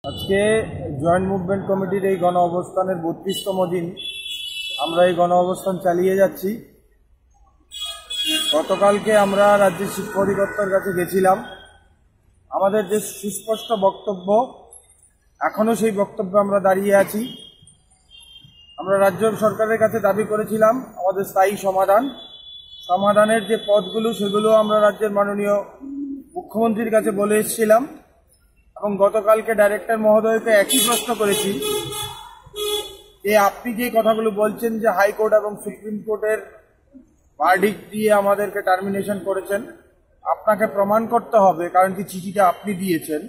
আজকে joint movement কমিটির এই গণ অবস্থানের 32তম দিন। আমরা এই গণ অবস্থান চালিয়ে যাচ্ছি। গতকালকে আমরা রাজ্যের শিক্ষা অধিদপ্তর কাছে গেছিলাম। আমাদের যে সুস্পষ্ট বক্তব্য, এখনও সেই বক্তব্যে আমরা দাঁড়িয়ে আছি। আমরা রাজ্য সরকারের কাছে দাবি করেছিলাম আমাদের স্থায়ী সমাধানের যে পথগুলো, সেগুলো আমরা রাজ্যের মাননীয় মুখ্যমন্ত্রীর কাছে বলে এসেছিলাম এবং গতকালকে ডাইরেক্টর মহোদয়কে একই প্রশ্ন করেছি যে আপনি যে কথাগুলো বলছেন যে হাইকোর্ট এবং সুপ্রিম কোর্টের ভার্ডিক্ট দিয়ে আমাদেরকে টার্মিনেশন করেছেন, আপনাকে প্রমাণ করতে হবে, কারণ কি চিঠিটা আপনি দিয়েছেন,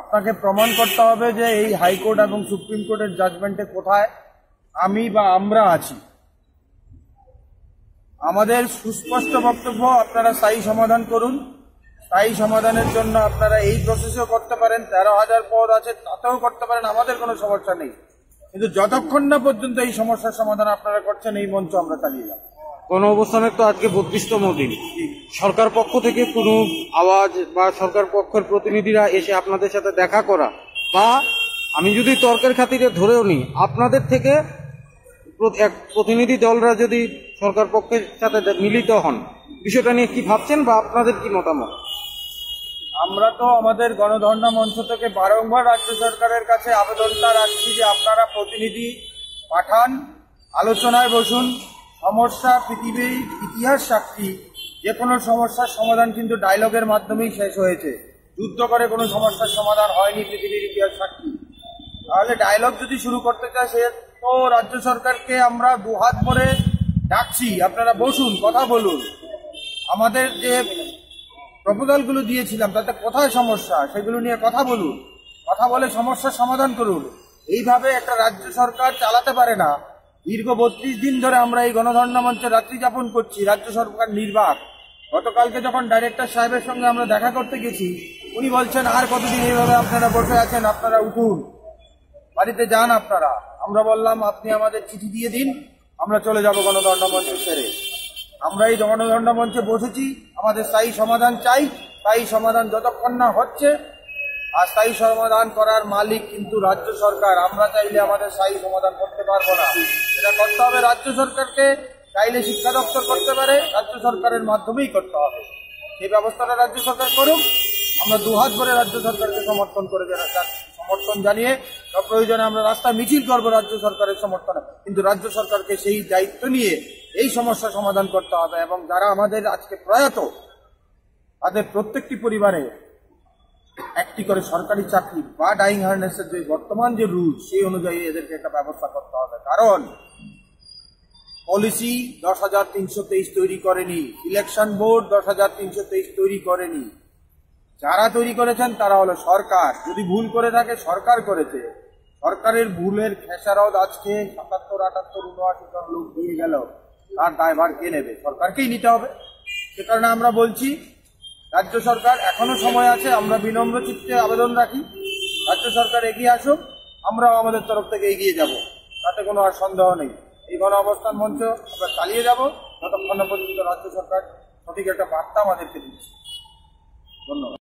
আপনাকে প্রমাণ করতে হবে যে এই হাইকোর্ট এবং সুপ্রিম কোর্টের জাজমেন্টে কোথায় আমি বা আমরা আছি। আমাদের সুস্পষ্ট বক্তব্য, আপনারা স্থায়ী সমাধান করুন। স্থায়ী সমাধানের জন্য আপনারা এই প্রসেসও করতে পারেন, 13,000 পদ আছে তাতেও করতে পারেন, আমাদের কোনো সমস্যা নেই। কিন্তু যতক্ষণ না পর্যন্ত এই সমস্যার সমাধান আপনারা করছেন, এই মঞ্চ আমরা চালিয়ে যাব। গণ অবস্থানের তো আজকে 32তম দিন। সরকার পক্ষ থেকে কোনো আওয়াজ বা সরকার পক্ষের প্রতিনিধিরা এসে আপনাদের সাথে দেখা করা, বা আমি যদি তর্কের খাতিরে ধরেও নিই আপনাদের থেকে এক প্রতিনিধি দলরা যদি সরকার পক্ষের সাথে মিলিত হন, বিষয়টা নিয়ে কি ভাবছেন বা আপনাদের কি মতামত? আমরা তো আমাদের গণধর্ণা মঞ্চ থেকে বারংবার রাজ্য সরকারের কাছে আবেদনটা রাখছি যে আপনারা প্রতিনিধি পাঠান, আলোচনায় বসুন। সমস্যা পৃথিবীর ইতিহাস সাক্ষী, যে কোনো সমস্যার সমাধান কিন্তু ডায়লগের মাধ্যমেই শেষ হয়েছে। যুদ্ধ করে কোনো সমস্যার সমাধান হয়নি, পৃথিবীর ইতিহাস সাক্ষী। তাহলে ডায়লগ যদি শুরু করতে চায়, সে তো রাজ্য সরকারকে আমরা দুহাত ভরে ডাকছি, আপনারা বসুন, কথা বলুন। আমাদের যে প্রপোজালগুলো দিয়েছিলাম তাতে কোথায় সমস্যা, সেগুলো নিয়ে কথা বলুন, কথা বলে সমস্যার সমাধান করুন। এইভাবে একটা রাজ্য সরকার চালাতে পারে না। দীর্ঘ 32 দিন ধরে আমরা এই গণধর্ণা মঞ্চে রাত্রি যাপন করছি, রাজ্য সরকার নির্বাক। গতকালকে যখন ডাইরেক্টর সাহেবের সঙ্গে আমরা দেখা করতে গেছি, উনি বলছেন আর কতদিন এইভাবে আপনারা বসে আছেন, আপনারা উঠুন, বাড়িতে যান আপনারা। আমরা বললাম আপনি আমাদের চিঠি দিয়ে দিন, আমরা চলে যাব গণধর্ণা মঞ্চ ছেড়ে। আমরা এই গণধর্ণা মঞ্চে বসেছি, আমাদের স্থায়ী সমাধান চাই। স্থায়ী সমাধান যতক্ষণ না হচ্ছে, আর স্থায়ী সমাধান করার মালিক কিন্তু রাজ্য সরকার। আমরা চাইলে আমাদের স্থায়ী সমাধান করতে পারবো না, এটা করতে হবে রাজ্য সরকারকে। চাইলে শিক্ষা দপ্তর করতে পারে, রাজ্য সরকারের মাধ্যমেই করতে হবে। সেই ব্যবস্থাটা রাজ্য সরকার করুক। আমরা দুহাত ভরে রাজ্য সরকারকে সমর্থন জানিয়ে প্রয়োজনে আমরা রাস্তা মিছিল করবো রাজ্য সরকারের সমর্থনে। কিন্তু রাজ্য সরকারকে সেই দায়িত্ব নিয়ে এই সমস্যা সমাধান করতে হবে। এবং যারা আমাদের আজকে প্রয়াত, তাদের প্রত্যেকটি পরিবারে একটি করে সরকারি চাকরি বা ডাইং হার্নেসের যে বর্তমান যে রুল, সেই অনুযায়ী এদেরকে একটা ব্যবস্থা করতে হবে। কারণ পলিসি 10,323 তৈরি করেনি, ইলেকশন বোর্ড 10,323 তৈরি করেনি। যারা তৈরি করেছেন তারা হলো সরকার। যদি ভুল করে থাকে, সরকার করেছে। সরকারের ভুলের খেসারত আজকে 77, 78, 79 জন লোক দিয়ে গেল, তার দায়ভার কে নেবে? সরকারকেই নিতে হবে। সে কারণে আমরা বলছি রাজ্য সরকার এখনো সময় আছে। আমরা বিনম্র চিত্তে আবেদন রাখি, রাজ্য সরকার এগিয়ে আসুক, আমরাও আমাদের তরফ থেকে এগিয়ে যাব, তাতে কোনো আর সন্দেহ নেই। এই গণ অবস্থান মঞ্চ আমরা চালিয়ে যাব যতক্ষণ পর্যন্ত রাজ্য সরকার সঠিক একটা বার্তা আমাদেরকে দিচ্ছে। ধন্যবাদ।